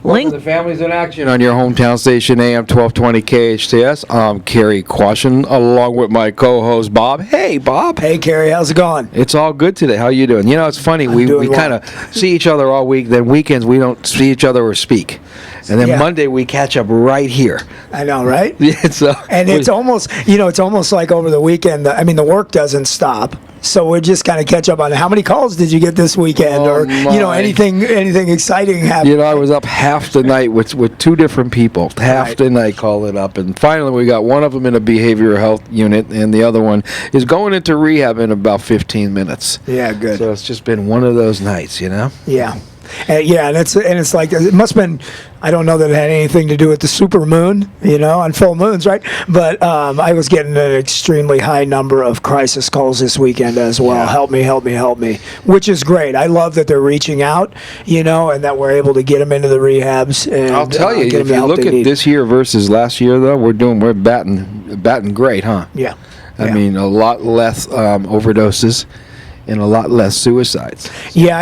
Welcome to Families in Action on your hometown station, AM 1220 KHTS. I'm Kerry Quashen, along with my co-host, Bob. Hey, Bob. Hey, Kerry. How's it going? It's all good today. How you doing? You know, it's funny. We kind of see each other all week. Then weekends, we don't see each other or speak. And then Monday, we catch up right here. I know, right? Yeah, and it's almost like over the weekend. The work doesn't stop. So we just kind of catch up on how many calls did you get this weekend, anything exciting happened. I was up half the night with two different people, the night calling up, and finally we got one of them in a behavioral health unit, and the other one is going into rehab in about 15 minutes. Yeah, good. So it's just been one of those nights, Yeah. And it's like, it must have been, I don't know that it had anything to do with the super moon, on full moons, right? But I was getting an extremely high number of crisis calls this weekend as well. Yeah. Help me, which is great. I love that they're reaching out, and that we're able to get them into the rehabs. And I'll tell you, if you look at this year versus last year, though, we're batting great, huh? Yeah. I mean, a lot less overdoses. And a lot less suicides. Yeah,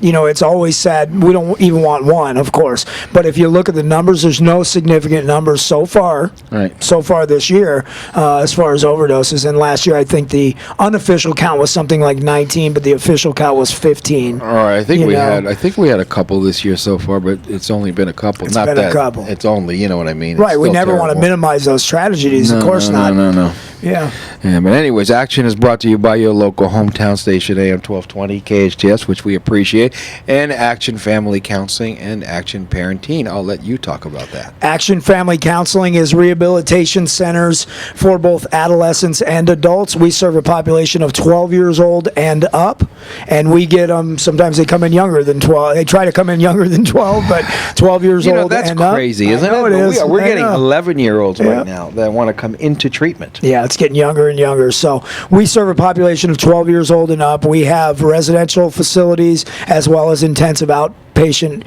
it's always sad. We don't even want one, of course. But if you look at the numbers, there's no significant numbers so far. Right. So far this year, as far as overdoses. And last year, I think the unofficial count was something like 19, but the official count was 15. All right, I think we had a couple this year so far, but it's only been a couple. It's been a couple. It's only, you know what I mean. Right. We never want to minimize those tragedies. Of course not. No. Yeah. But anyways, Action is brought to you by your local hometown station, AM 1220 KHTS, which we appreciate, and Action Family Counseling and Action Parenting. I'll let you talk about that. Action Family Counseling is rehabilitation centers for both adolescents and adults. We serve a population of 12 years old and up, and we get them, sometimes they come in younger than 12. They try to come in younger than 12, but 12 years old and up. That's crazy, isn't it? It is. We're getting 11-year-olds right now that want to come into treatment. Yeah, it's getting younger and younger. So we serve a population of 12 years old and up. We have residential facilities as well as intensive outpatient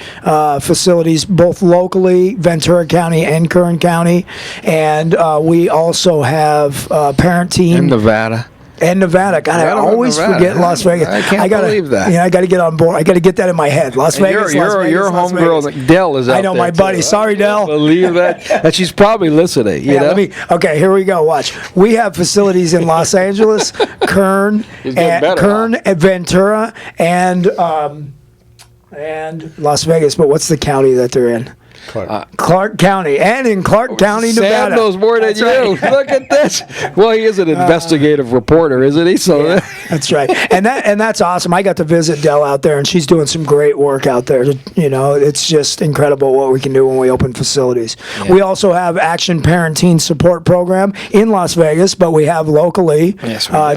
facilities, both locally, Ventura County and Kern County. And we also have parent team. In Nevada. And Nevada. God, I always forget Las Vegas. I can't believe that. I got to get on board. I got to get that in my head. Las Vegas, your homegirl, Dell, is out there. I know, my buddy. Sorry, Dell. Believe that. And she's probably listening. Okay, here we go. Watch. We have facilities in Los Angeles, Kern, Ventura, and Las Vegas. But what's the county that they're in? Clark County, and in Clark County, Nevada. Sam knows more than you. Right. Look at this. Well, he is an investigative reporter, isn't he? So that's right, and that's awesome. I got to visit Dell out there, and she's doing some great work out there. It's just incredible what we can do when we open facilities. Yeah. We also have Action Parenting Support Program in Las Vegas, but we have locally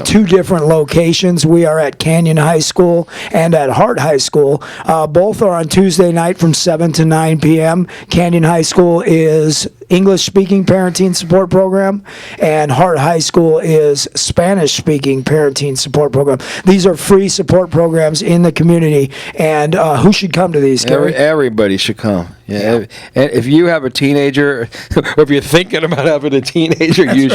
two different locations. We are at Canyon High School and at Hart High School. Both are on Tuesday night from 7 to 9 p.m. Canyon High School is English-speaking parenting support program, and Hart High School is Spanish-speaking parenting support program. These are free support programs in the community, and who should come to these, Gary? Everybody should come. Yeah. And if you have a teenager, or if you're thinking about having a teenager, you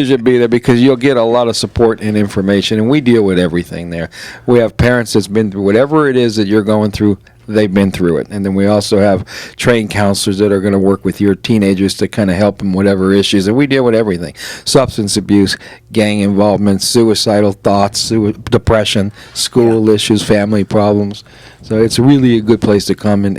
should be there, because you'll get a lot of support and information, and we deal with everything there. We have parents that's been through whatever it is that you're going through. They've been through it. And then we also have trained counselors that are going to work with your teenagers to kind of help them whatever issues. And we deal with everything: substance abuse, gang involvement, suicidal thoughts, depression, school issues, family problems. So it's really a good place to come and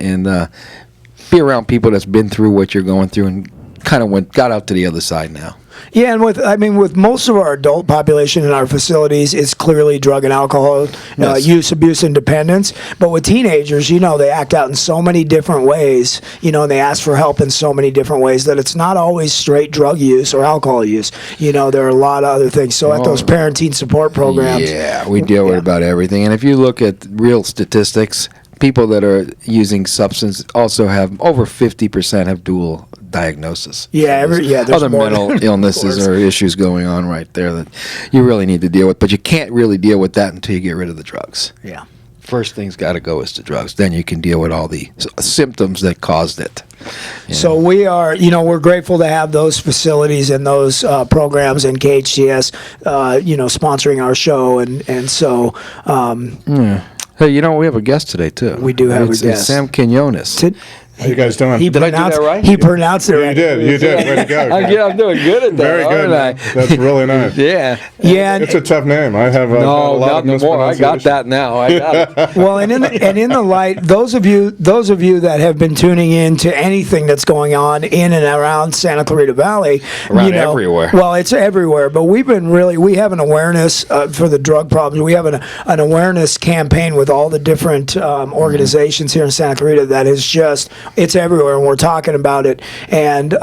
be around people that's been through what you're going through and kind of got out to the other side now. Yeah, and with most of our adult population in our facilities, it's clearly drug and alcohol use, abuse, and dependence. But with teenagers, they act out in so many different ways, and they ask for help in so many different ways that it's not always straight drug use or alcohol use. There are a lot of other things. So at those parenting support programs. Yeah, we deal with about everything. And if you look at real statistics, people that are using substance also have over 50% have dual diagnosis. Yeah, there's other mental illnesses or issues going on right there that you really need to deal with, but you can't really deal with that until you get rid of the drugs. Yeah. First thing's got to go is the drugs. Then you can deal with all the symptoms that caused it. So we are, we're grateful to have those facilities and those programs and KHTS, sponsoring our show, and so. Hey, we have a guest today too. We do have a It's guest. Sam Quinones. How you guys doing? Did I do that right? He pronounced it right. You did. Way to go. I'm doing good at that. Very good. aren't I? That's really nice. Yeah. Yeah, It's a tough name. I have a No, lot not of no more. I got mispronunciation. that now. I got it. well, and in the light, those of you that have been tuning in to anything that's going on in and around Santa Clarita Valley, Around everywhere. Well, it's everywhere, but we have an awareness for the drug problems. We have an awareness campaign with all the different organizations here in Santa Clarita that is it's everywhere, and we're talking about it. And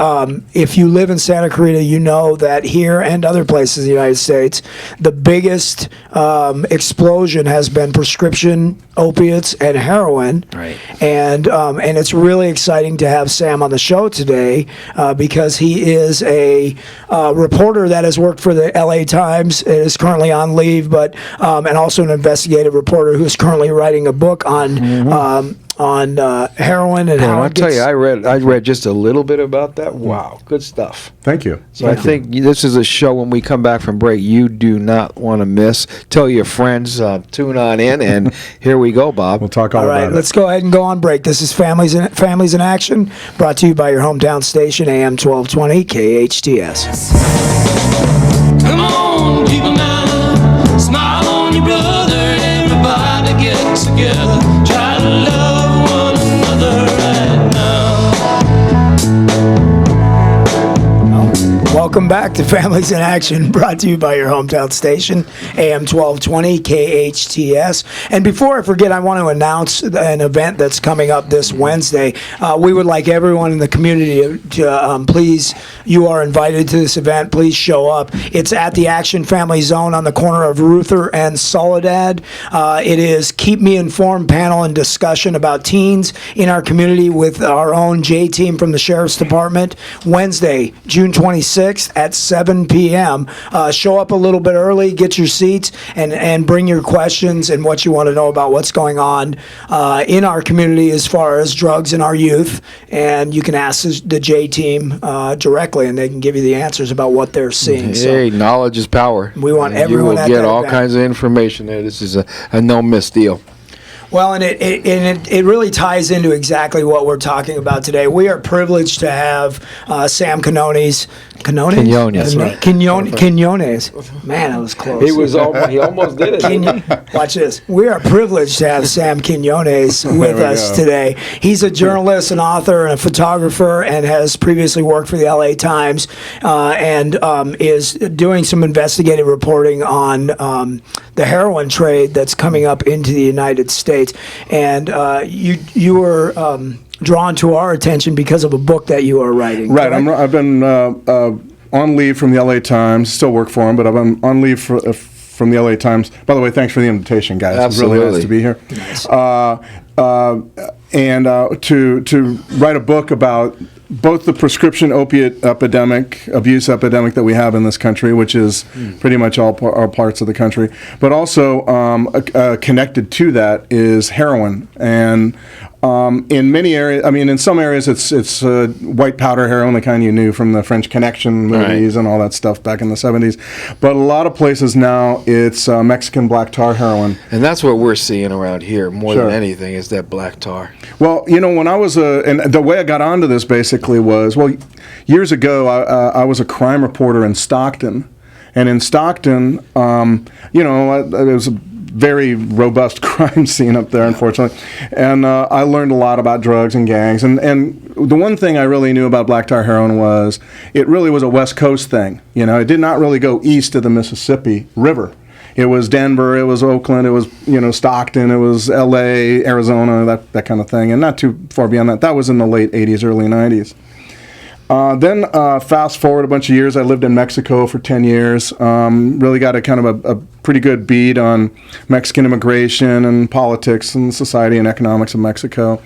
if you live in Santa Clarita, you know that here and other places in the United States, the biggest explosion has been prescription opiates and heroin. Right. And it's really exciting to have Sam on the show today because he is a reporter that has worked for the LA Times, is currently on leave, but and also an investigative reporter who is currently writing a book on heroin and how I'll it tell gets. you, I read just a little bit about that. Wow, good stuff. Thank you. So I think this is a show when we come back from break you do not want to miss. Tell your friends, tune on in, and here we go, Bob. We'll talk all All right, about let's go ahead and go on break. This is Families in Action, brought to you by your hometown station, AM 1220 KHTS. Come on, people now, smile on your brother, everybody get together, try to love one another right now. Welcome back to Families in Action, brought to you by your hometown station, AM 1220 KHTS. And before I forget, I want to announce an event that's coming up this Wednesday. We would like everyone in the community to please, you are invited to this event. Please show up. It's at the Action Family Zone on the corner of Ruther and Soledad. It is Keep Me Informed panel and discussion about teens in our community with our own J team from the Sheriff's Department. Wednesday, June 26th at 7 p.m. Show up a little bit early, get your seats, and bring your questions and what you want to know about what's going on in our community as far as drugs in our youth. And you can ask the J team directly, and they can give you the answers about what they're seeing. Hey, knowledge is power. We want And everyone You at will get that all event. kinds of information there. This is a no-miss deal. Well, and it really ties into exactly what we're talking about today. We are privileged to have Sam Quinones. Quinones, right. Quinones. Man, I was close. He almost did it. Watch this. We are privileged to have Sam Quinones with we us go. today. He's a journalist, an author, and a photographer, and has previously worked for the LA Times, and is doing some investigative reporting on the heroin trade that's coming up into the United States. And you were drawn to our attention because of a book that you are writing. Right. correct? I've been on leave from the LA Times. Still work for them, but I've been on leave from the LA Times. By the way, thanks for the invitation, guys. Absolutely. It's really nice to be here. And to write a book about both the prescription opiate abuse epidemic that we have in this country, which is pretty much all parts of the country, but also connected to that is heroin. And in many areas, in some areas it's white powder heroin, the kind you knew from the French Connection movies and all that stuff back in the 70s. But a lot of places now it's Mexican Black Tar Heroin. And that's what we're seeing around here more Sure. than anything is that black tar. Well, when I was and the way I got onto this basically was, years ago I was a crime reporter in Stockton, and in Stockton, there was a very robust crime scene up there, unfortunately, and I learned a lot about drugs and gangs, and the one thing I really knew about black tar heroin was it really was a West Coast thing. It did not really go east of the Mississippi River. It was Denver, it was Oakland, it was Stockton, it was L.A., Arizona, that kind of thing, and not too far beyond that. That was in the late 80s, early 90s. Then fast forward a bunch of years, I lived in Mexico for 10 years, really got a kind of a pretty good beat on Mexican immigration and politics and society and economics of Mexico.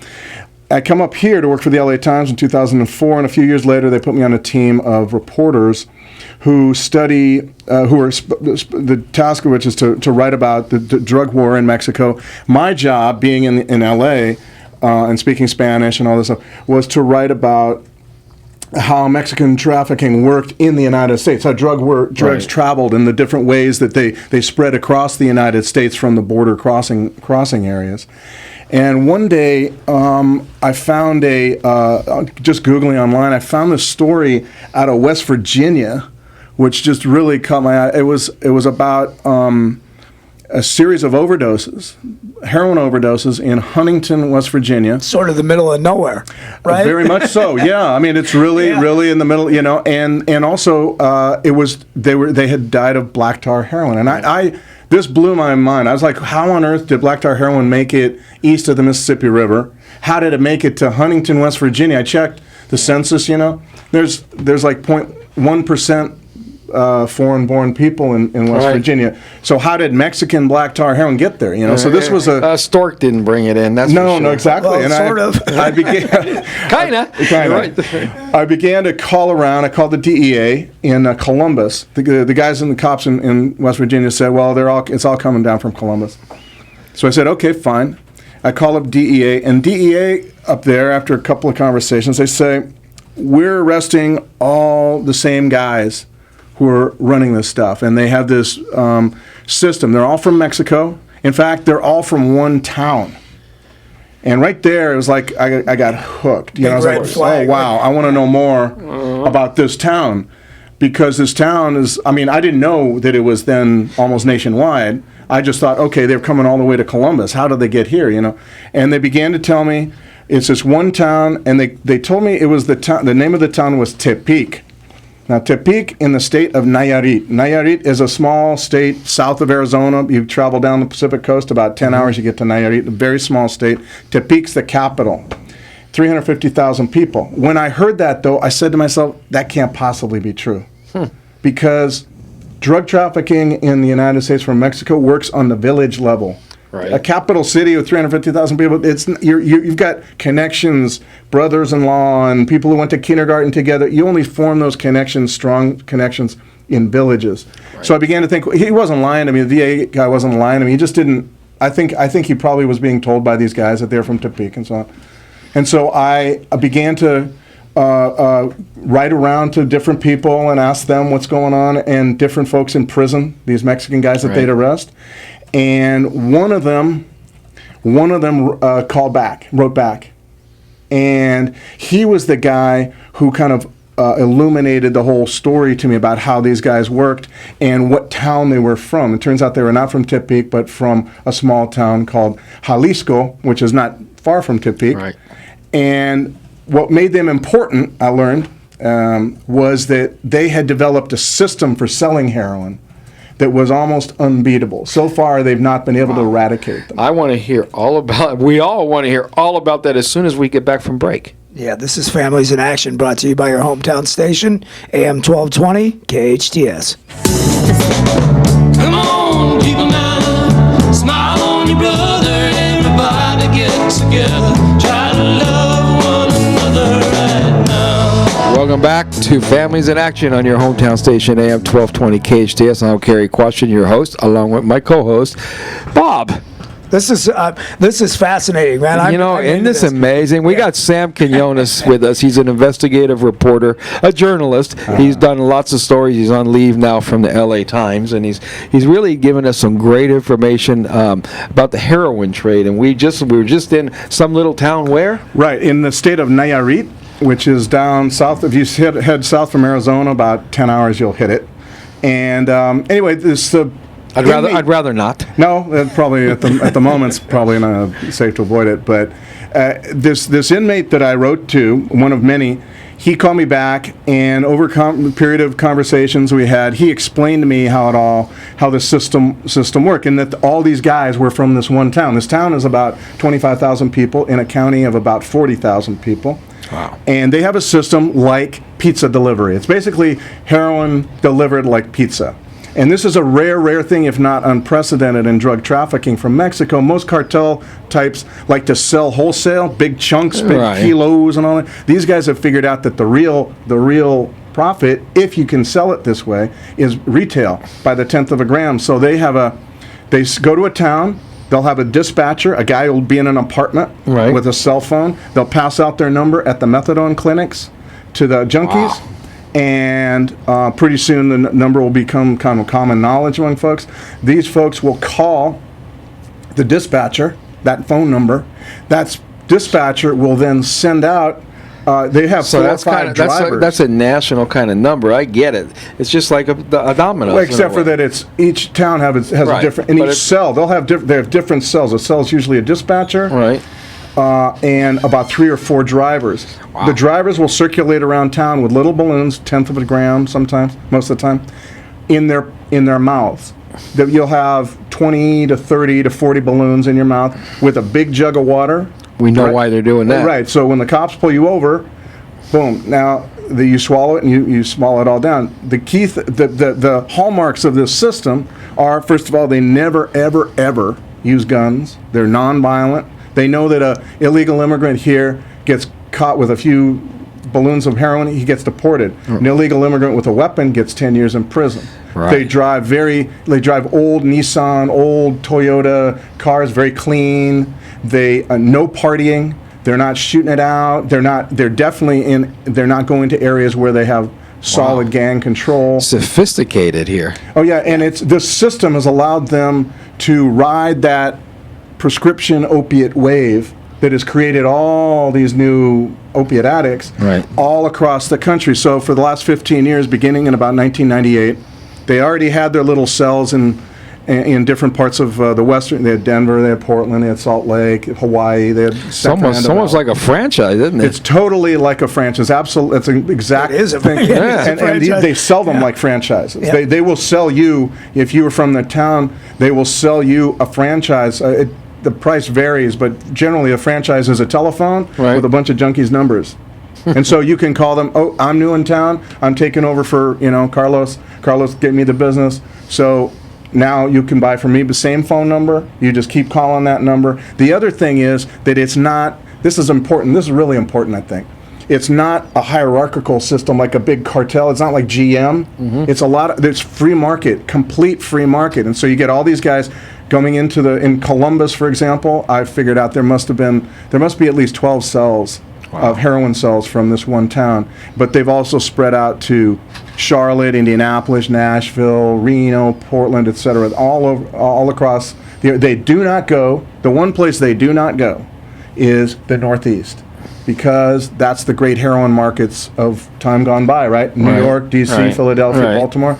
I come up here to work for the LA Times in 2004, and a few years later they put me on a team of reporters who study, the task of which is to write about the drug war in Mexico. My job, being in LA and speaking Spanish and all this stuff, was to write about how Mexican trafficking worked in the United States, how drugs Right. traveled in the different ways that they spread across the United States from the border crossing areas. And one day, I found just Googling online, I found this story out of West Virginia, which just really caught my eye. It was about a series of overdoses, heroin overdoses in Huntington, West Virginia. Sort of the middle of nowhere, right? Very much so. Yeah, I mean it's really, really in the middle, you know. And also they had died of black tar heroin, and I this blew my mind. I was like, how on earth did black tar heroin make it east of the Mississippi River? How did it make it to Huntington, West Virginia? I checked the census. You know, there's like 0.1% foreign-born people in West Right. Virginia. So how did Mexican black tar heroin get there? You know, so this was a Stork didn't bring it in. That's for no, sure. exactly. Well, and sort of. I began Kinda. Kinda. Right. I began to call around. I called the DEA in Columbus. The guys and the cops in West Virginia said, "Well, it's all coming down from Columbus." So I said, "Okay, fine." I call up DEA, and DEA up there, after a couple of conversations, they say, "We're arresting all the same guys who are running this stuff, and they have this system. They're all from Mexico. In fact, they're all from one town." And right there, it was like I got hooked. You know, I was Big red like, flag, "Oh wow, I want to know more about this town," because this town is. I mean, I didn't know that it was then almost nationwide. I just thought, okay, they're coming all the way to Columbus. How did they get here? You know, and they began to tell me it's this one town, and they told me it was the town. The name of the town was Tepic. Now, Tepic in the state of Nayarit. Nayarit is a small state south of Arizona. You travel down the Pacific coast, about 10 hours, you get to Nayarit, a very small state. Tepic's the capital, 350,000 people. When I heard that, though, I said to myself, that can't possibly be true. Because drug trafficking in the United States from Mexico works on the village level. Right. A capital city with 350,000 people, you've got connections, brothers-in-law, and people who went to kindergarten together. You only form those connections, strong connections, in villages. Right. So I began to think, he wasn't lying to me, the VA guy wasn't lying to me, he just didn't, I think he probably was being told by these guys that they're from Tepic and so on. And so I began to write around to different people and ask them what's going on, and different folks in prison, these Mexican guys that they'd arrest. And one of them wrote back, and he was the guy who kind of illuminated the whole story to me about how these guys worked and what town they were from. It turns out they were not from Tepic, but from a small town called Jalisco, which is not far from Tepic. Right. And what made them important, I learned, was that they had developed a system for selling heroin that was almost unbeatable. So far, they've not been able to eradicate them. We all want to hear all about that as soon as we get back from break. Yeah, this is Families in Action, brought to you by your hometown station, AM 1220, KHTS. Come on, people now, smile on your brother. Everybody get together, try to love one another right now. Welcome back to Families in Action on your hometown station, AM 1220 KHTS. I'm Kerry Quashin, your host, along with my co-host, Bob. This is fascinating, man. I'm Isn't into this amazing? We got Sam Quinones with us. He's an investigative reporter, a journalist. He's done lots of stories. He's on leave now from the LA Times, and he's really given us some great information about the heroin trade. And we were just in some little town where? Right, in the state of Nayarit, which is down south. If you head south from Arizona, about 10 hours, you'll hit it. And anyway, this... I'd rather not. No, probably at the moment it's probably not safe to avoid it. But this inmate that I wrote to, one of many, he called me back, and over a period of conversations we had, he explained to me how the system worked, and that all these guys were from this one town. This town is about 25,000 people in a county of about 40,000 people. Wow. And they have a system like pizza delivery. It's basically heroin delivered like pizza. And this is a rare thing, if not unprecedented, in drug trafficking from Mexico. Most cartel types like to sell wholesale, big chunks, big kilos and all that. These guys have figured out that the real profit, if you can sell it this way, is retail by the tenth of a gram. So they go to a town, they'll have a dispatcher, a guy will be in an apartment with a cell phone. They'll pass out their number at the methadone clinics. to the junkies. Wow. And pretty soon the number will become kind of common knowledge among folks. These folks will call the dispatcher, that phone number. That dispatcher will then send out. They have So 4 or that's 5 kind of drivers. that's a national kind of number. I get it. It's just like a domino. Well, except for that, it's each town has Right, a different. In but each it's- cell, they have different cells. A cell is usually a dispatcher. Right. And about 3 or 4 drivers. Wow. The drivers will circulate around town with little balloons, 1/10 of a gram sometimes, most of the time, in their mouths. That you'll have 20 to 30 to 40 balloons in your mouth with a big jug of water. We know Right. why they're doing that. Right. So when the cops pull you over, boom. Now you swallow it and you swallow it all down. The key, the hallmarks of this system are, first of all, they never, ever, ever use guns. They're nonviolent. They know that a illegal immigrant here gets caught with a few balloons of heroin, he gets deported. An illegal immigrant with a weapon gets 10 years in prison. Right. They drive old Nissan, old Toyota cars, very clean. They no partying. They're not shooting it out. They're not going to areas where they have solid gang control. Sophisticated here. Oh yeah, and this system has allowed them to ride that prescription opiate wave that has created all these new opiate addicts Right. all across the country. So for the last 15 years, beginning in about 1998, they already had their little cells in different parts of the western. They had Denver, they had Portland, they had Salt Lake, Hawaii, they had It's almost Sacramento. like a franchise, isn't it? It's totally like a franchise. Absolutely, it's an exact It is a thing. franchise. Yeah. And Franchise. they sell them Yeah. like franchises. Yeah. They will sell you, if you were from the town, they will sell you a franchise. The price varies, but generally a franchise is a telephone Right. with a bunch of junkies' numbers. And so you can call them, oh, I'm new in town, I'm taking over for, Carlos. Carlos gave me the business. So now you can buy from me the same phone number. You just keep calling that number. The other thing is that it's not, this is important, this is really important, I think. It's not a hierarchical system like a big cartel. It's not like GM. It's it's free market, complete free market. And so you get all these guys going in Columbus, for example, I figured out there must be at least 12 cells of heroin cells from this one town. But they've also spread out to Charlotte, Indianapolis, Nashville, Reno, Portland, etc., all across. They do not go, the one place they do not go is the Northeast, because that's the great heroin markets of time gone by, right? New Right. York, D.C., Right. Philadelphia, Right. Baltimore.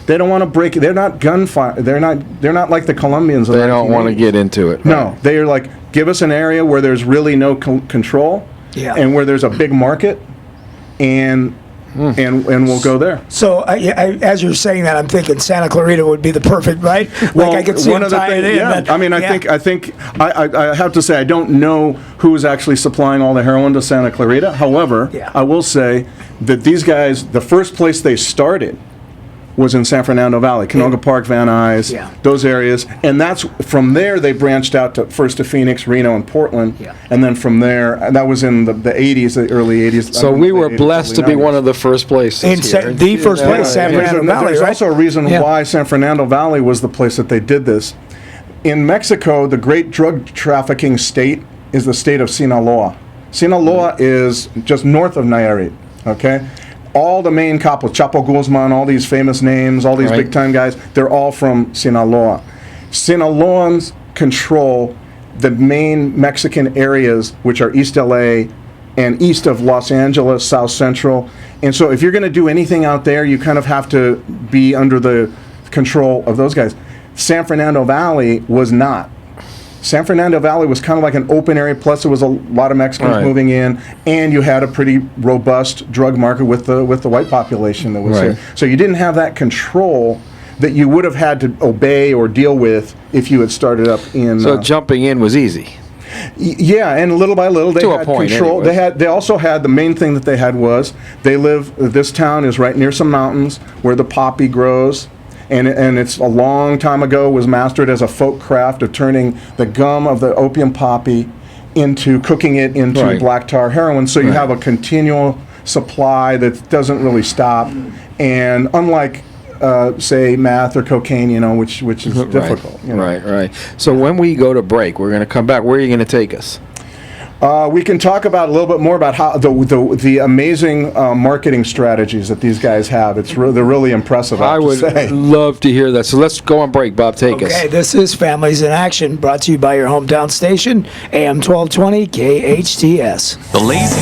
They don't want to break it. They're not gunfire. They're not like the Colombians. Of They don't want to 1980s. get into it. No, they are like, give us an area where there's really no control, Yeah. and where there's a big market, and we'll go there. So as you're saying that, I'm thinking Santa Clarita would be the perfect, right? Like I could see one him of the tying it things, in. yeah. but- I mean, I think I have to say I don't know who is actually supplying all the heroin to Santa Clarita. However, Yeah. I will say that these guys, the first place they started was in San Fernando Valley, Canoga Park, Van Nuys, Yeah. those areas, and that's from there they branched out to first to Phoenix, Reno, and Portland, Yeah. and then from there, and that was in the 80s, the early 80s. So we were blessed to be one of the the first places In here. the first place, San Fernando Valley, There's right? also a reason Yeah. why San Fernando Valley was the place that they did this. In Mexico, the great drug trafficking state is the state of Sinaloa. Sinaloa is just north of Nayarit, okay? All the main capos, Chapo Guzman, all these famous names, all these Right. big-time guys, they're all from Sinaloa. Sinaloans control the main Mexican areas, which are East LA and east of Los Angeles, South Central. And so if you're going to do anything out there, you kind of have to be under the control of those guys. San Fernando Valley was not. San Fernando Valley was kind of like an open area, plus there was a lot of Mexicans Right. moving in, and you had a pretty robust drug market with the white population that was Right. here. So you didn't have that control that you would have had to obey or deal with if you had started up in. So jumping in was easy. Yeah, and little by little they To a had point, control. anyways. They also had the main thing that they had was this town is right near some mountains where the poppy grows. And it's a long time ago was mastered as a folk craft of turning the gum of the opium poppy into cooking it into Right. black tar heroin. So you Right. have a continual supply that doesn't really stop. And unlike, say, meth or cocaine, which is difficult. Right, right. So when we go to break, we're going to come back. Where are you going to take us? We can talk about a little bit more about how the amazing marketing strategies that these guys have. They're really impressive. I have to say. Love to hear that. So let's go on break. Bob, take us. Okay, this is Families in Action, brought to you by your hometown station, AM 1220 KHTS. The lazy.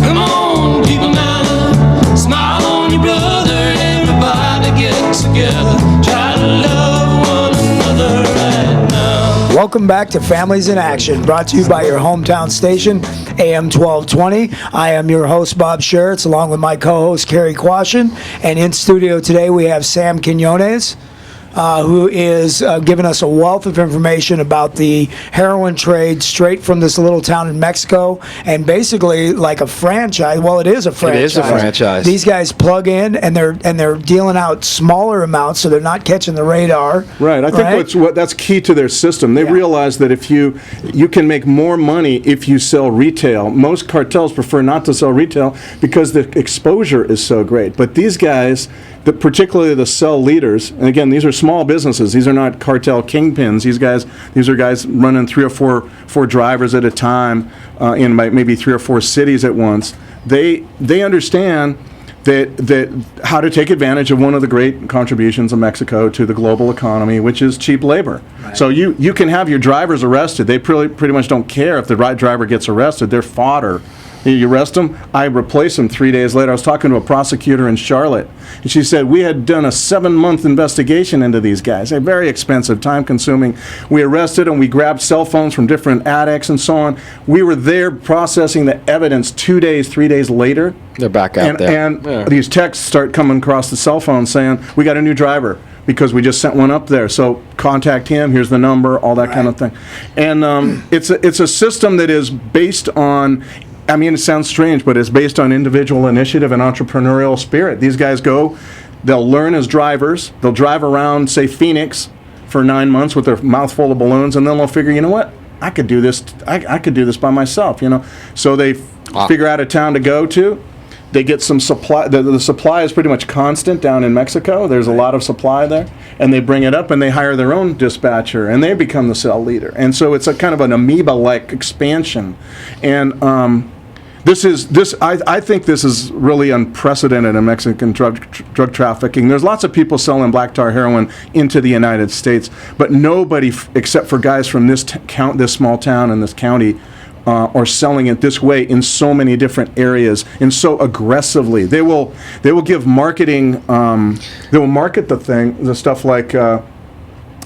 Come on, people now. Smile on your brother. Everybody get together. Try to love one another right now. Welcome back to Families in Action, brought to you by your hometown station, AM 1220. I am your host, Bob Schertz, along with my co-host, Carrie Quashen. And in studio today, we have Sam Quinones, who is giving us a wealth of information about the heroin trade straight from this little town in Mexico, and basically like a franchise. Well, it is a franchise. It is a franchise. These guys plug in, and they're dealing out smaller amounts, so they're not catching the radar. Right. I think that's key to their system. They realize that if you can make more money if you sell retail. Most cartels prefer not to sell retail because the exposure is so great. But these guys, particularly the cell leaders, and again, these are small businesses. These are not cartel kingpins. These are guys running 3 or 4 drivers at a time in maybe 3 or 4 cities at once. They understand that how to take advantage of one of the great contributions of Mexico to the global economy, which is cheap labor. Right. So you can have your drivers arrested. They pretty much don't care if the right driver gets arrested. They're fodder. You arrest them, I replace them 3 days later. I was talking to a prosecutor in Charlotte, and she said, we had done a 7-month investigation into these guys. They're very expensive, time-consuming. We arrested them. We grabbed cell phones from different addicts and so on. We were there processing the evidence 2 days, 3 days later. They're back out there. And these texts start coming across the cell phone saying, we got a new driver because we just sent one up there. So contact him. Here's the number, all that kind of thing. And it's a system that is based on, I mean, it sounds strange, but it's based on individual initiative and entrepreneurial spirit. These guys they'll learn as drivers, they'll drive around, say, Phoenix for 9 months with their mouth full of balloons, and then they'll figure, you know what, I could do this, I could do this by myself, you know. So they figure out a town to go to. They get some supply. The supply is pretty much constant down in Mexico. There's a lot of supply there. And they bring it up and they hire their own dispatcher and they become the cell leader. And so it's a kind of an amoeba-like expansion. And I think this is really unprecedented in Mexican drug trafficking. There's lots of people selling black tar heroin into the United States, but nobody except for guys from this small town and this county are selling it this way in so many different areas and so aggressively. They will give marketing. They will market the stuff like. I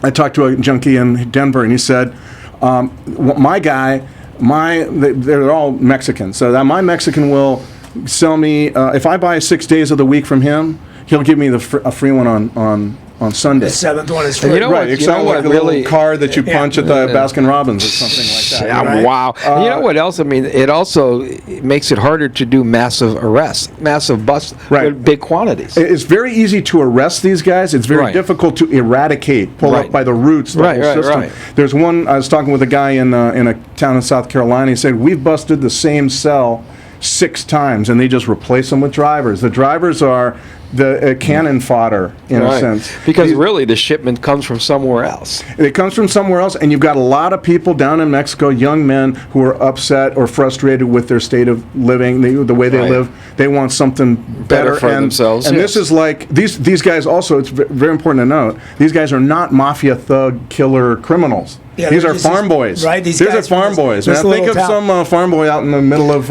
talked to a junkie in Denver, and he said, "My guy." They're all Mexicans, so that my Mexican will sell me if I buy 6 days of the week from him, he'll give me a free one on Sunday. The 7th one is free. You know right, what, it's not like a really, little card that you punch at the Baskin Robbins or something like that. Yeah, right? wow. You know what else? I mean, it also makes it harder to do massive arrests, massive busts, with big quantities. It's very easy to arrest these guys. It's very difficult to eradicate, pull up by the roots the whole system. Right. There's one, I was talking with a guy in a town in South Carolina. He said, we've busted the same cell 6 times, and they just replace them with drivers. The drivers are the cannon fodder, in a sense. Because really, the shipment comes from somewhere else. It comes from somewhere else, and you've got a lot of people down in Mexico, young men, who are upset or frustrated with their state of living, the way they live. They want something better for themselves. And this is like, these guys also, it's very important to note, these guys are not mafia, thug, killer criminals. Yeah, these are farm boys. Right, these are farm boys. Now, think of some farm boy out in the middle of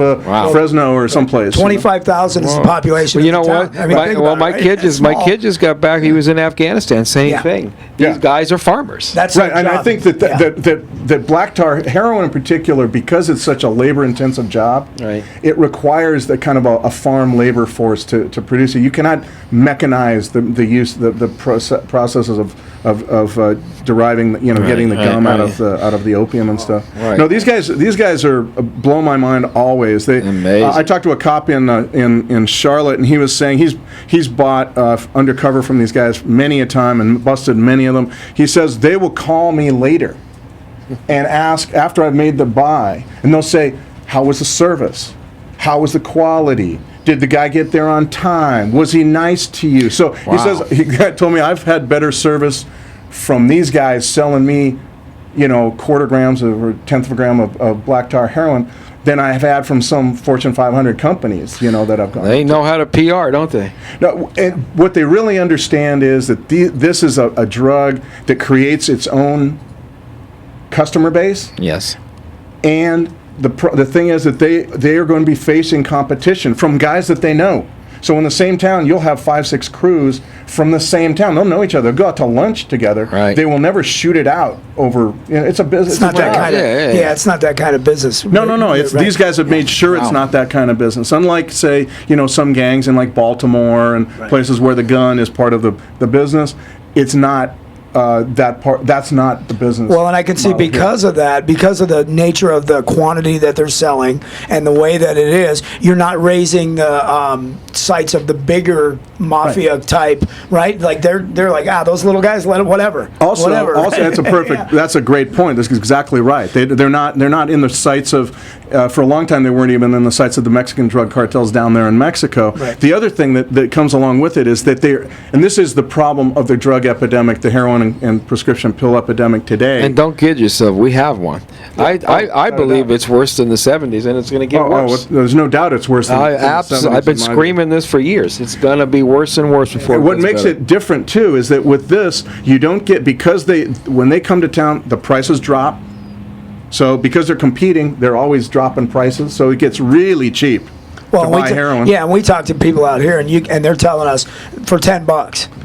Fresno or someplace. 25,000 is the population. Well, you know what? I mean, my kid just got back. He was in Afghanistan. Same thing. These guys are farmers. That's right. And I think that black tar heroin in particular, because it's such a labor-intensive job, it requires the kind of a farm labor force to produce it. You cannot mechanize the processes of deriving, getting the gum out of the opium and stuff. No, these guys are blow my mind always. Amazing. I talked to a cop in Charlotte, and he was saying he's bought undercover from these guys many a time and busted many of them. He says they will call me later and ask after I've made the buy, and they'll say, "How was the service? How was the quality? Did the guy get there on time? Was he nice to you?" So he says, he told me, I've had better service from these guys selling me quarter grams or tenth of a gram of black tar heroin than I have had from some Fortune 500 companies, that I've gone. They know how to PR, don't they? No, and what they really understand is that this is a drug that creates its own customer base. Yes. And the thing is that they are going to be facing competition from guys that they know. So in the same town, you'll have 5-6 crews from the same town. They'll know each other. They'll go out to lunch together. Right. They will never shoot it out over. It's a business. It's not that kind of. Yeah. It's not that kind of business. No. It's Right. these guys have made sure it's not that kind of business. Unlike, say, some gangs in like Baltimore and places where the gun is part of the business. It's not. That part, that's not the business. Well, and I can see model because of that, because of the nature of the quantity that they're selling and the way that it is, you're not raising the sights of the bigger mafia type, right? Like they're like, those little guys, whatever. Also, whatever. that's a perfect. That's a great point. That's exactly right. They're not in the sights of. For a long time, they weren't even in the sights of the Mexican drug cartels down there in Mexico. Right. The other thing that comes along with it is that and this is the problem of the drug epidemic, the heroin and prescription pill epidemic today. And don't kid yourself, we have one. I believe it's worse than the 70s, and it's going to get worse. There's no doubt it's worse than the 70s. I've been screaming this for years. It's going to be worse and worse before. What makes it different too is that with this, you don't get, because when they come to town, the prices drop. So because they're competing, they're always dropping prices. So it gets really cheap to buy heroin. Yeah, and we talk to people out here, and they're telling us for $10.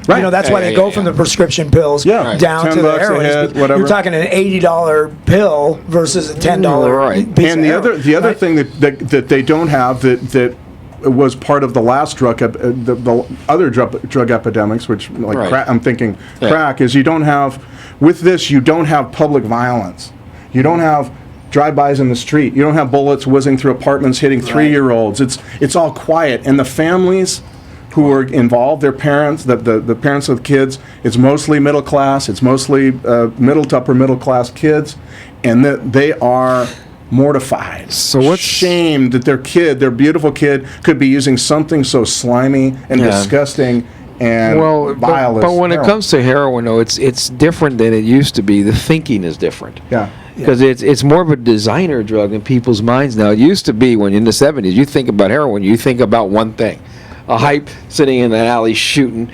Right. That's why they go from the prescription pills down to the $10 heroin. a head, whatever. You're talking an $80 pill versus a $10 piece And of the other right? thing that they don't have that was part of the last the other drug epidemics, which crack, I'm thinking crack, is you don't have public violence. You don't have drive-bys in the street. You don't have bullets whizzing through apartments hitting 3-year-olds. It's all quiet. And the families who are involved, their parents, the parents of the kids, it's mostly middle class. It's mostly middle to upper middle class kids, and that they are mortified, shamed that their beautiful kid, could be using something so slimy and disgusting and vile. But when it comes to heroin, though, it's different than it used to be. The thinking is different. Yeah. Because it's more of a designer drug in people's minds now. It used to be when in the 70s, you think about heroin, you think about one thing. A hype sitting in an alley shooting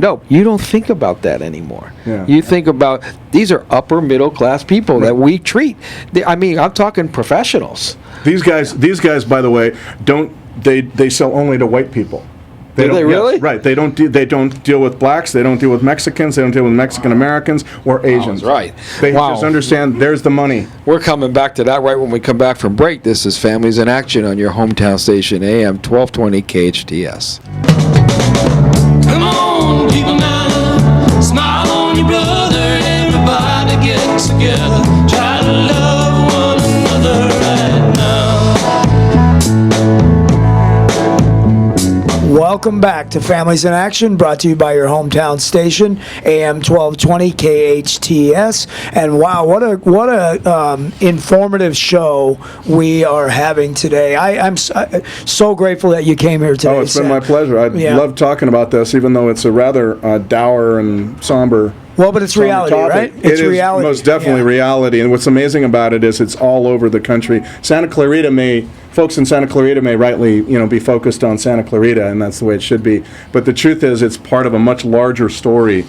dope. You don't think about that anymore. Yeah. You think about, these are upper middle class people that we treat. I'm talking professionals. These guys, by the way, they sell only to white people. Do they really? Yes, right. They don't deal with blacks. They don't deal with Mexicans. They don't deal with Mexican Americans or Asians. Right. They just understand there's the money. We're coming back to that right when we come back from break. This is Families in Action on your hometown station, AM 1220 KHTS. Come on, people now, smile on your brother. Everybody get together, try to love one another right now. Welcome back to Families in Action, brought to you by your hometown station, AM 1220 KHTS. And wow, what a informative show we are having today. I'm so grateful that you came here today. Oh, it's been my pleasure. I love talking about this, even though it's a rather dour and somber. Well, but it's reality, topic. right? It is most definitely reality. And what's amazing about it is it's all over the country. Folks in Santa Clarita may rightly, be focused on Santa Clarita, and that's the way it should be. But the truth is, it's part of a much larger story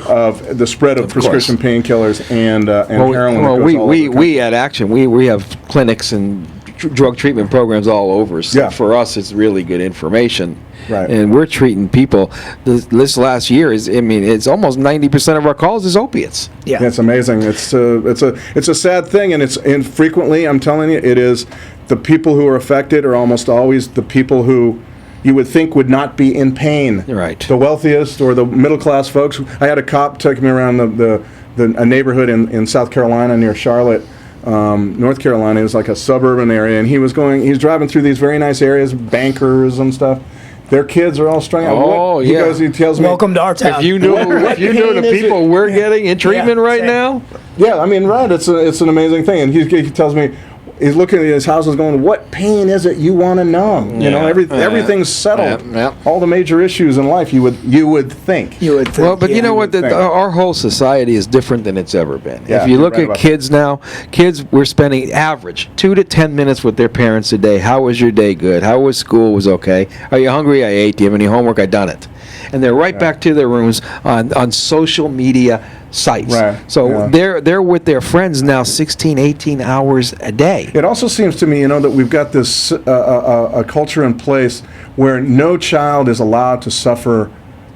of the spread of prescription painkillers and heroin. Well, we at Action, we have clinics and drug treatment programs all over. So for us, it's really good information. Right. And we're treating people. This last year it's almost 90% of our calls is opiates. Yeah, it's amazing. It's a sad thing, and frequently, I'm telling you, it is the people who are affected are almost always the people who you would think would not be in pain. Right. The wealthiest or the middle class folks. I had a cop take me around a neighborhood in South Carolina near Charlotte. North Carolina. It was like a suburban area, and he was driving through these very nice areas, bankers and stuff. Their kids are all strung out. Oh, he goes, he tells me, welcome to our town. If you knew the people we're getting in treatment right now. Yeah, right. It's an amazing thing, and he tells me, he's looking at his houses going, what pain is it you want to numb? You know, everything's settled. All the major issues in life, you would think. You would think. Well, but yeah. you know what? Our whole society is different than it's ever been. Yeah, if you you're look right at about kids now, kids, we're spending average 2 to 10 minutes with their parents a day. How was your day? Good. How was school? Was okay. Are you hungry? I ate. Do you have any homework? I done it. And they're right back to their rooms on social media sites. Right, So they're with their friends now 16, 18 hours a day. It also seems to me, that we've got this a culture in place where no child is allowed to suffer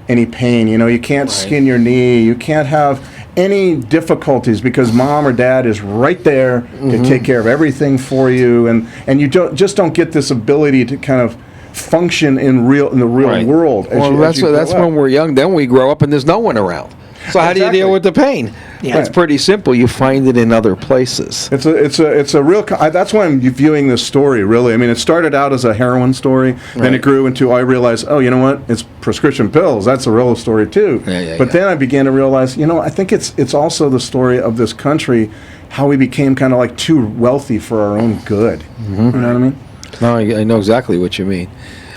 any pain. You can't skin your knee. You can't have any difficulties because mom or dad is right there to take care of everything for you, and you don't get this ability to kind of function in the real world. That's when we're young. Then we grow up and there's no one around. So how do you deal with the pain? Yeah. It's pretty simple. You find it in other places. It's a real. That's why I'm viewing this story. Really, I mean, it started out as a heroin story, then it grew into. I realized, you know what? It's prescription pills. That's a real story too. But then I began to realize, I think it's also the story of this country, how we became kind of like too wealthy for our own good. You know what I mean? No, I know exactly what you mean.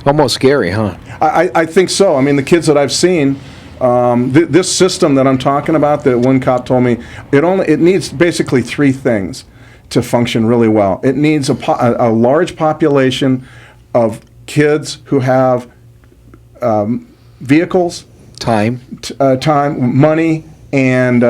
Almost scary, huh? I think so. I mean, the kids that I've seen, this system that I'm talking about, that one cop told me, it needs basically 3 things to function really well. It needs a large population of kids who have vehicles, Time, money, and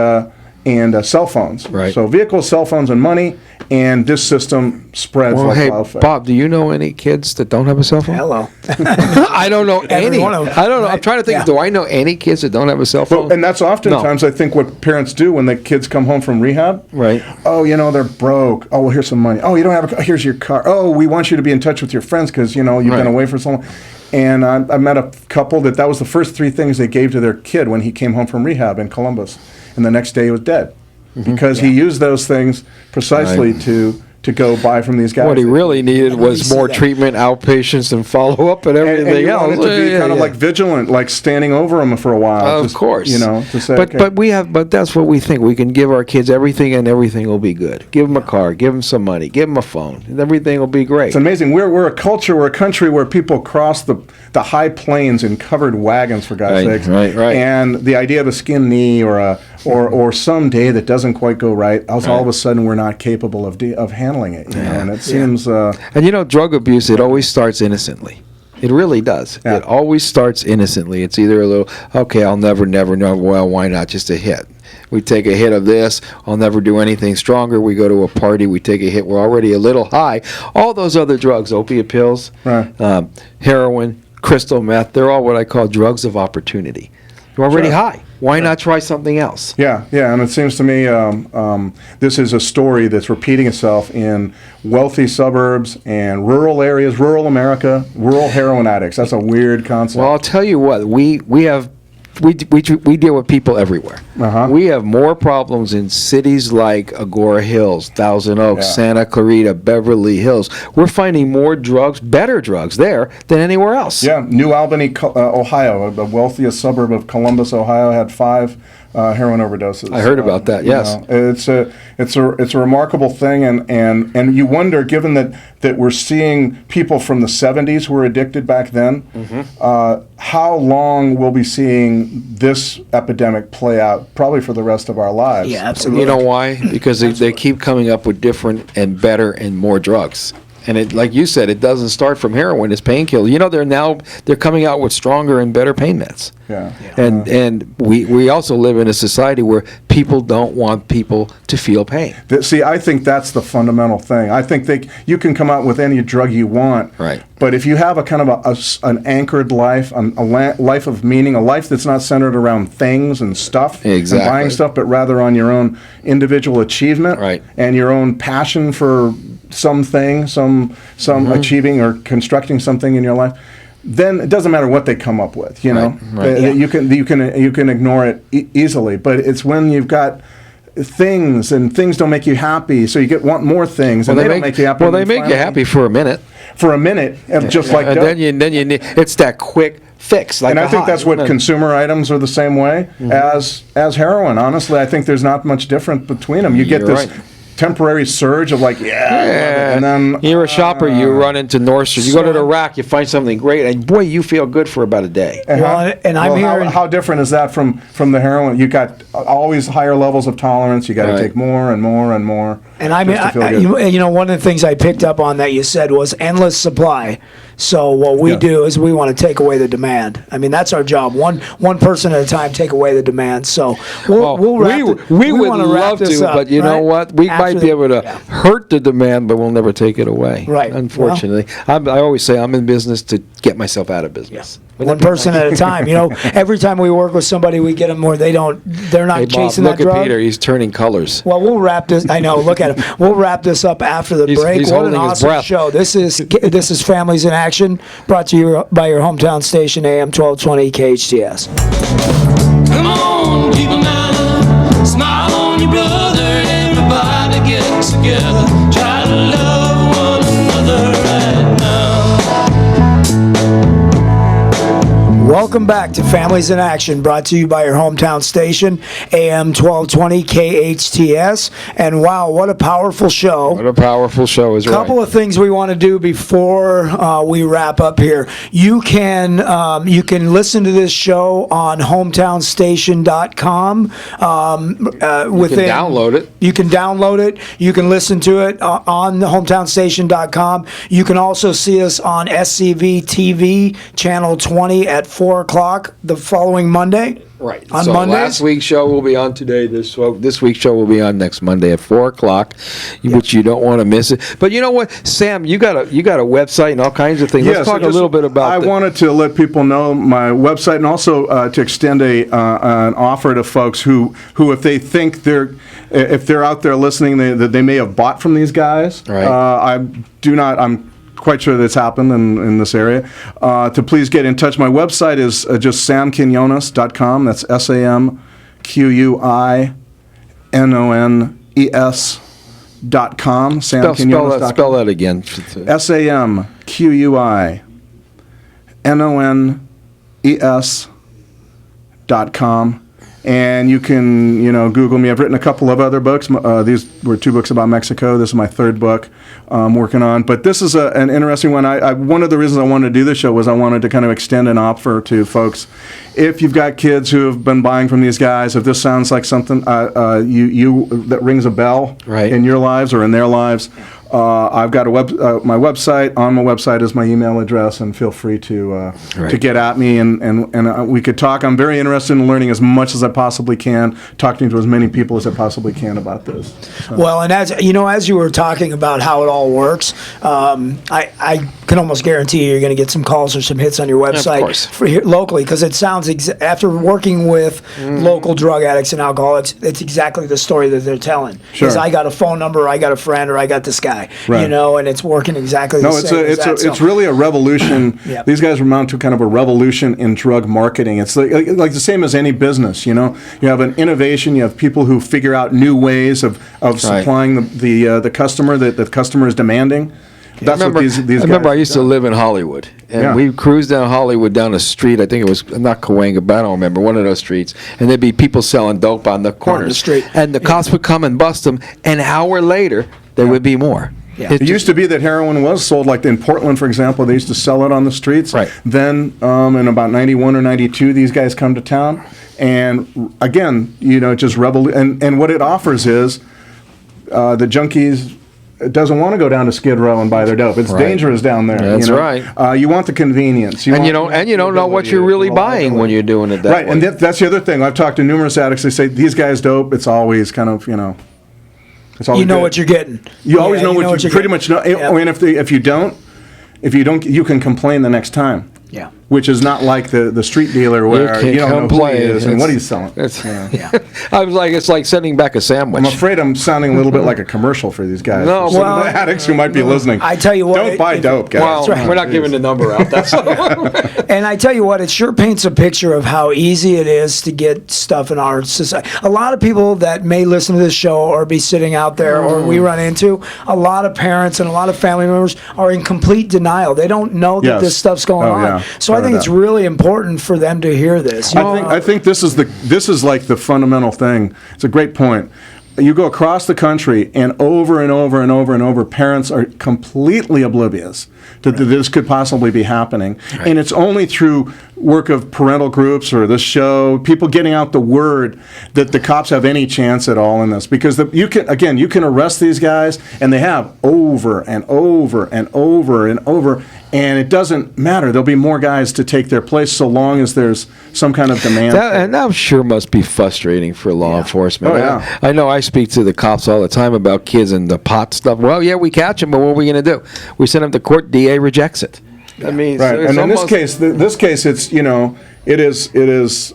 cell phones. Right. So vehicles, cell phones, and money, and this system spreads Well, like hey, wildfire. Bob, do you know any kids that don't have a cell phone? Hello. I don't know any. one of them. I don't know. I'm trying to think. Yeah. Do I know any kids that don't have a cell phone? And that's oftentimes, I think, what parents do when the kids come home from rehab. Right. Oh, they're broke. Oh, well, here's some money. Oh, you don't have a car. Here's your car. Oh, we want you to be in touch with your friends because, you've been away for so long. And I met a couple that was the first 3 things they gave to their kid when he came home from rehab in Columbus. And the next day he was dead. Because he used those things precisely to go buy from these guys. What he really needed was see more that. treatment, outpatients, and follow up and everything and you else. want it to be kind of like vigilant, like standing over them for a while. Of course, to say. But okay. but that's what we think. We can give our kids everything, and everything will be good. Give them a car, give them some money, give them a phone, and everything will be great. It's amazing. We're a culture, we're a country where people cross the high plains in covered wagons, for God's sakes. Right. And the idea of a skinned knee or some day that doesn't quite go right, all of a sudden we're not capable of handling it. And it seems. And drug abuse, it always starts innocently. It really does. Yeah. It always starts innocently. It's either a little, okay, I'll never know. Well, why not? Just a hit. We take a hit of this. I'll never do anything stronger. We go to a party. We take a hit. We're already a little high. All those other drugs, opiate pills, heroin, crystal meth, they're all what I call drugs of opportunity. You're already high. Why not try something else? Yeah, and it seems to me this is a story that's repeating itself in wealthy suburbs and rural areas, rural America, rural heroin addicts. That's a weird concept. Well, I'll tell you what, we deal with people everywhere. We have more problems in cities like Agora Hills, Thousand Oaks, Santa Clarita, Beverly Hills. We're finding more drugs, better drugs there than anywhere else. Yeah, New Albany, Ohio, the wealthiest suburb of Columbus, Ohio, had 5 heroin overdoses. I heard about that. Yes, it's a remarkable thing, and you wonder, given that we're seeing people from the 70s who were addicted back then, how long we'll be seeing this epidemic play out? Probably for the rest of our lives. Yeah, absolutely. You know why? Because they keep coming up with different and better and more drugs. And it, like you said, it doesn't start from heroin. It's painkillers. They're coming out with stronger and better pain meds. Yeah. And we also live in a society where people don't want people to feel pain. See, I think that's the fundamental thing. I think you can come out with any drug you want. Right. But if you have a kind of an anchored life, a life of meaning, a life that's not centered around things and stuff, and buying stuff, but rather on your own individual achievement, and your own passion for something, some achieving or constructing something in your life, then it doesn't matter what they come up with. You can ignore it easily. But it's when you've got things and things don't make you happy, so you want more things, and they don't make you happy. Well, they make you happy for a minute. Just like and dope. then you need it's that quick fix. Like and I think that's what consumer items are the same way as heroin. Honestly, I think there's not much different between them. You get this temporary surge of like, and then you're a shopper. You run into Nordstrom. You go to the rack. You find something great, and boy, you feel good for about a day. Well, and I'm hearing how different is that from the heroin? You got always higher levels of tolerance. You got to take more and more and more. And I mean, one of the things I picked up on that you said was endless supply. So what we do is we want to take away the demand. I mean, that's our job. One person at a time, take away the demand. So we would love to, but you know what? We might be able to hurt the demand, but we'll never take it away. Right. Unfortunately, I always say I'm in business to get myself out of business. One person at a time. Every time we work with somebody, we get them where they're not chasing that drug. Look at Peter. He's turning colors. Well, we'll wrap this. I know. Look at him. We'll wrap this up after the break. He's what an holding his awesome breath. show! This is Families in Action, brought to you by your hometown station, AM 1220 KHTS. Come on, people now, smile on your brother. Everybody get together, try to love one another right now. Welcome back to Families in Action, brought to you by your hometown station, AM 1220 KHTS. And wow, what a powerful show. What a powerful show is right. Couple of things we want to do before we wrap up here. You can listen to this show on hometownstation.com. You can download it. You can download it. You can listen to it on the hometownstation.com. You can also see us on SCV TV, channel 20 at 4 o'clock the following Monday. Right. On so Mondays? last week's show will be on today. This week's show will be on next Monday at 4 o'clock, which you don't want to miss it. But you know what, Sam, you got a website and all kinds of things. Let's talk a little bit about. I wanted to let people know my website, and also to extend an offer to folks who if they think if they're out there listening, that they may have bought from these guys. Right. I'm quite sure that's happened in this area, to please get in touch. My website is just samquinones.com. That's SamQuinones.com. Spell that again. SamQuinones.com. And you can, Google me. I've written a couple of other books. These were 2 books about Mexico. This is my 3rd book I'm working on. But this is an interesting one. One of the reasons I wanted to do this show was I wanted to kind of extend an offer to folks. If you've got kids who have been buying from these guys, if this sounds like something that rings a bell in your lives or in their lives, I've got my website. On my website is my email address, and feel free to get at me, and we could talk. I'm very interested in learning as much as I possibly can, talking to as many people as I possibly can about this. So. Well, and as you were talking about how it all works, I can almost guarantee you're going to get some calls or some hits on your website for here, locally, because it sounds after working with local drug addicts and alcoholics, it's exactly the story that they're telling. Because I got a phone number, I got a friend, or I got this guy. And it's working exactly the same. It's really a revolution. These guys amount to kind of a revolution in drug marketing. It's like the same as any business. You have an innovation. You have people who figure out new ways of supplying the customer that the customer is demanding. That's what these guys. I remember I used to live in Hollywood, and we cruised down Hollywood down a street. I think it was not Cahuenga, but I don't remember, one of those streets. And there'd be people selling dope on the corners. On the street. And the cops would come and bust them. An hour later, there would be more. Yeah. It used to be that heroin was sold, like in Portland, for example, they used to sell it on the streets. Right. Then, in about 91 or 92, these guys come to town. And again, just and what it offers is the junkies doesn't want to go down to Skid Row and buy their dope. It's dangerous down there. That's right. You want the convenience. You don't know what you're really buying when you're doing it that way. Right, and that's the other thing. I've talked to numerous addicts. They say, these guys dope. It's always kind of, it's always know what you're getting. You always know what you pretty much know. And if you don't, you can complain the next time. Yeah. Which is not like the street dealer where you don't know who he is and what he's selling. It's like sending back a sandwich. I'm afraid I'm sounding a little bit like a commercial for these guys. No, some of the addicts who might be listening. I tell you what, don't buy dope, guys. Well, we're not giving the number out. That's and I tell you what, it sure paints a picture of how easy it is to get stuff in our society. A lot of people that may listen to this show or be sitting out there, or we run into, a lot of parents and a lot of family members are in complete denial. They don't know that this stuff's going on. Yeah. So I think it's really important for them to hear this. I think this is like the fundamental thing. It's a great point. you go across the country, and over and over and over and over, parents are completely oblivious that this could possibly be happening. Right. And it's only through work of parental groups or this show, people getting out the word, that the cops have any chance at all in this. Because you can arrest these guys, and they have over and over and over and over, and it doesn't matter. There'll be more guys to take their place so long as there's some kind of demand. And that sure must be frustrating for law enforcement. Oh, yeah. I know I speak to the cops all the time about kids and the pot stuff. Well, yeah, we catch them, but what are we going to do? We send them to court, DA rejects it. I mean, right. so it's And in almost, this case, it's, it is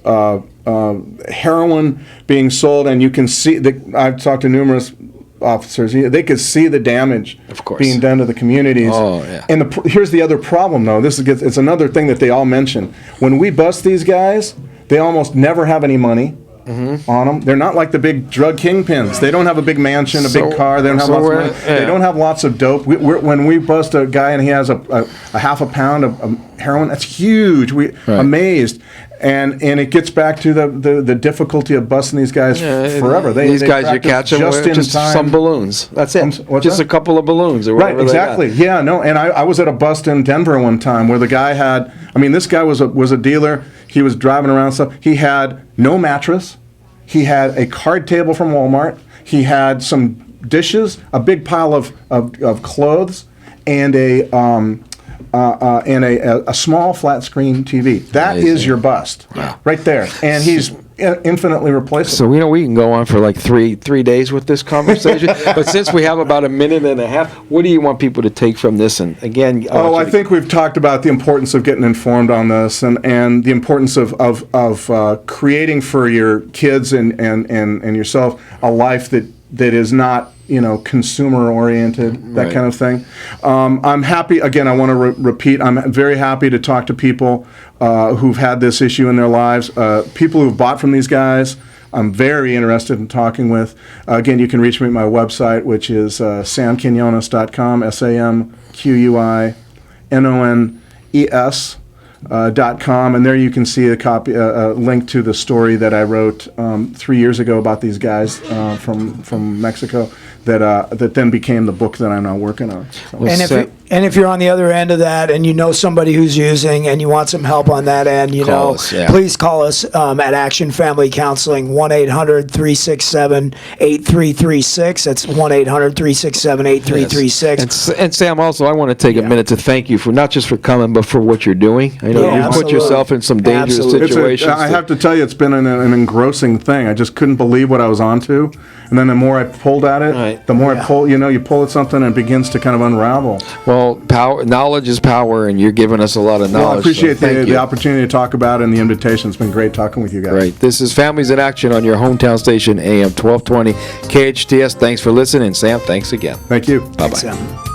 heroin being sold, and you can see I've talked to numerous officers. They could see the damage Of course. being done to the communities. Oh, yeah. And here's the other problem, though. It's another thing that they all mention. When we bust these guys, they almost never have any money on them. They're not like the big drug kingpins. They don't have a big mansion, a big car. They don't have lots of money. They don't have lots of dope. When we bust a guy and he has a half a pound of heroin, that's huge. Amazed. And it gets back to the difficulty of busting these guys forever. These guys you catch them with just some balloons. That's it. Just a couple of balloons or whatever. Right, exactly. Yeah, no. And I was at a bust in Denver one time where the guy had. This guy was a dealer. He was driving around stuff. He had no mattress. He had a card table from Walmart. He had some dishes, a big pile of clothes, and a small flat screen TV. That is your bust, right there. And he's infinitely replaceable. So we can go on for like three days with this conversation. But since we have about a minute and a half, what do you want people to take from this? And again, I think we've talked about the importance of getting informed on this, and the importance of creating for your kids and yourself a life that is not consumer oriented, that kind of thing. I'm happy, again, I want to repeat, I'm very happy to talk to people who've had this issue in their lives, people who've bought from these guys. I'm very interested in talking with. Again, you can reach me at my website, which is samquinones.com, SamQuinones.com, and there you can see a link to the story that I wrote 3 years ago about these guys from Mexico that then became the book that I'm now working on. So. And if you're on the other end of that, and you know somebody who's using, and you want some help on that end, please call us at Action Family Counseling, 1-800-367-8336. That's 1-800-367-8336. And Sam, also, I want to take a minute to thank you for not just for coming, but for what you're doing. I know you put yourself in some dangerous situations. I have to tell you, it's been an engrossing thing. I just couldn't believe what I was onto. And then the more I pulled at it, the more I pull, you pull at something and it begins to kind of unravel. Well, knowledge is power, and you're giving us a lot of knowledge. Well, I appreciate the opportunity to talk about it and the invitation. It's been great talking with you guys. Great. This is Families in Action on your hometown station, AM 1220 KHTS. Thanks for listening. Sam, thanks again. Thank you. Bye-bye. Thanks, Sam.